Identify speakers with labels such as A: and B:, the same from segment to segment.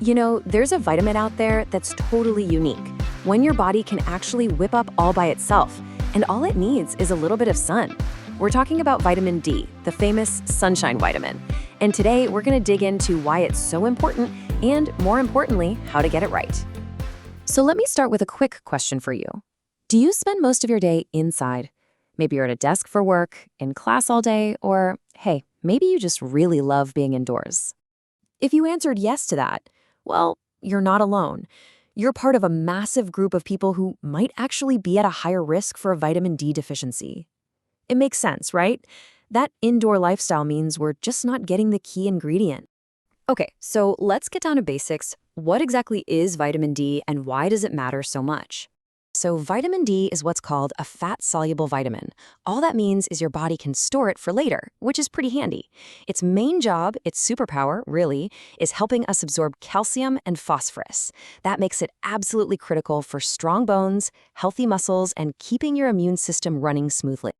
A: You know, there's a vitamin out there that's totally unique, one your body can actually whip up all by itself, and all it needs is a little bit of sun. We're talking about vitamin D, the famous sunshine vitamin. And today we're going to dig into why it's so important and, more importantly, how to get it right. So let me start with a quick question for you. Do you spend most of your day inside? Maybe you're at a desk for work, in class all day, or hey, maybe you just really love being indoors. If you answered yes to that, well, you're not alone. You're part of a massive group of people who might actually be at a higher risk for a vitamin D deficiency. It makes sense, right? That indoor lifestyle means we're just not getting the key ingredient. Okay, so let's get down to basics. What exactly is vitamin D and why does it matter so much? So vitamin D is what's called a fat-soluble vitamin. All that means is your body can store it for later, which is pretty handy. Its main job, its superpower, really, is helping us absorb calcium and phosphorus. That makes it absolutely critical for strong bones, healthy muscles, and keeping your immune system running smoothly.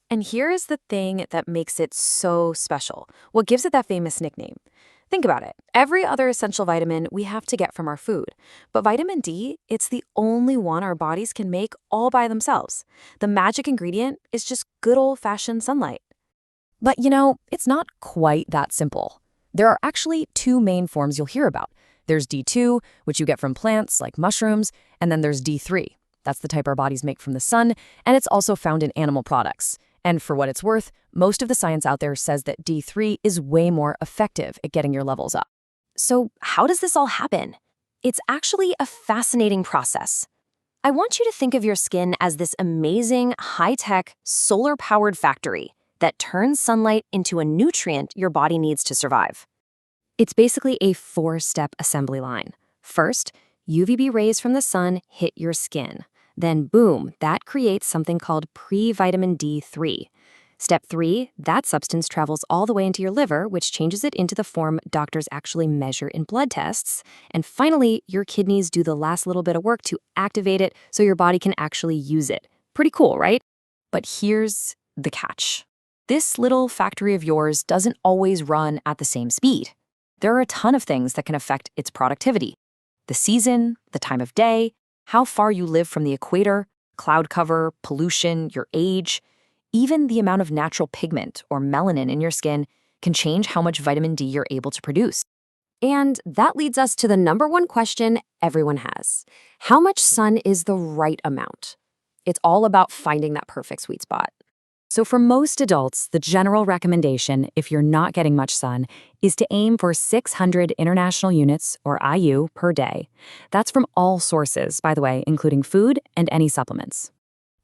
A: And here is the thing that makes it so special, what gives it that famous nickname. Think about it. Every other essential vitamin we have to get from our food. But vitamin D, it's the only one our bodies can make all by themselves. The magic ingredient is just good old-fashioned sunlight. But you know, it's not quite that simple. There are actually two main forms you'll hear about. There's D2, which you get from plants like mushrooms, and then there's D3. That's the type our bodies make from the sun, and it's also found in animal products. And for what it's worth, most of the science out there says that D3 is way more effective at getting your levels up. So how does this all happen? It's actually a fascinating process. I want you to think of your skin as this amazing, high-tech, solar-powered factory that turns sunlight into a nutrient your body needs to survive. It's basically a four-step assembly line. First, UVB rays from the sun hit your skin. Then boom, that creates something called pre-vitamin D3. Step 3, that substance travels all the way into your liver, which changes it into the form doctors actually measure in blood tests. And finally, your kidneys do the last little bit of work to activate it so your body can actually use it. Pretty cool, right? But here's the catch. This little factory of yours doesn't always run at the same speed. There are a ton of things that can affect its productivity. The season, the time of day, how far you live from the equator, cloud cover, pollution, your age, even the amount of natural pigment or melanin in your skin can change how much vitamin D you're able to produce. And that leads us to the number one question everyone has. How much sun is the right amount? It's all about finding that perfect sweet spot. So for most adults, the general recommendation, if you're not getting much sun, is to aim for 600 international units, or IU, per day. That's from all sources, by the way, including food and any supplements.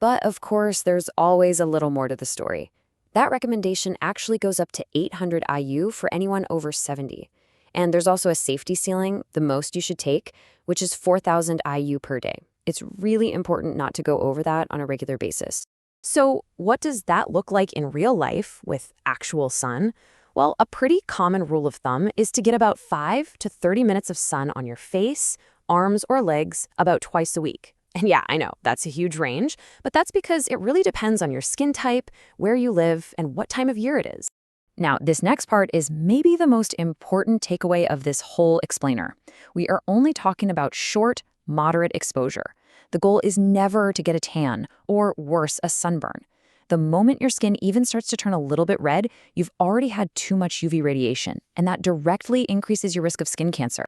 A: But of course, there's always a little more to the story. That recommendation actually goes up to 800 IU for anyone over 70. And there's also a safety ceiling, the most you should take, which is 4,000 IU per day. It's really important not to go over that on a regular basis. So what does that look like in real life with actual sun? Well, a pretty common rule of thumb is to get about 5 to 30 minutes of sun on your face, arms, or legs about twice a week. And yeah, I know, that's a huge range, but that's because it really depends on your skin type, where you live, and what time of year it is. Now, this next part is maybe the most important takeaway of this whole explainer. We are only talking about short, moderate exposure. The goal is never to get a tan, or worse, a sunburn. The moment your skin even starts to turn a little bit red, you've already had too much UV radiation, and that directly increases your risk of skin cancer.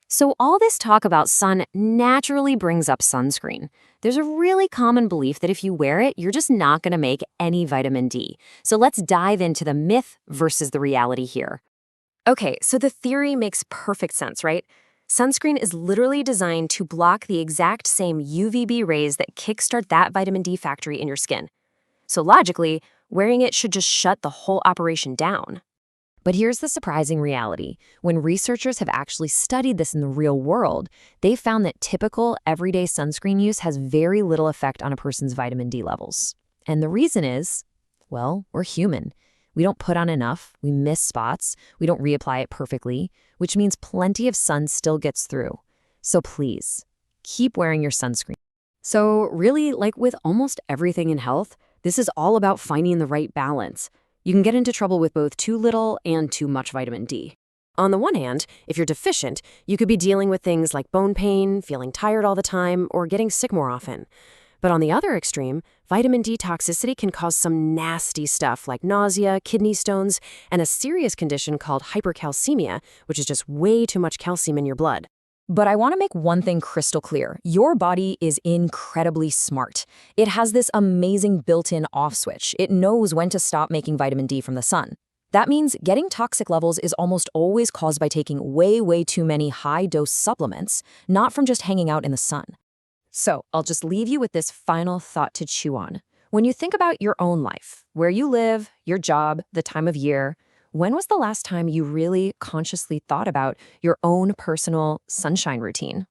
A: So all this talk about sun naturally brings up sunscreen. There's a really common belief that if you wear it, you're just not going to make any vitamin D. So let's dive into the myth versus the reality here. Okay, so the theory makes perfect sense, right? Sunscreen is literally designed to block the exact same UVB rays that kickstart that vitamin D factory in your skin. So logically, wearing it should just shut the whole operation down. But here's the surprising reality. When researchers have actually studied this in the real world, they found that typical everyday sunscreen use has very little effect on a person's vitamin D levels. And the reason is, well, we're human. We don't put on enough, we miss spots, we don't reapply it perfectly, which means plenty of sun still gets through. So please, keep wearing your sunscreen. So really, like with almost everything in health, this is all about finding the right balance. You can get into trouble with both too little and too much vitamin D. On the one hand, if you're deficient, you could be dealing with things like bone pain, feeling tired all the time, or getting sick more often. But on the other extreme, vitamin D toxicity can cause some nasty stuff like nausea, kidney stones, and a serious condition called hypercalcemia, which is just way too much calcium in your blood.
B: But I want to make one thing crystal clear. Your body is incredibly smart. It has this amazing built-in off switch. It knows when to stop making vitamin D from the sun. That means getting toxic levels is almost always caused by taking way too many high-dose supplements, not from just hanging out in the sun. So I'll just leave you with this final thought to chew on. When you think about your own life, where you live, your job, the time of year, when was the last time you really consciously thought about your own personal sunshine routine?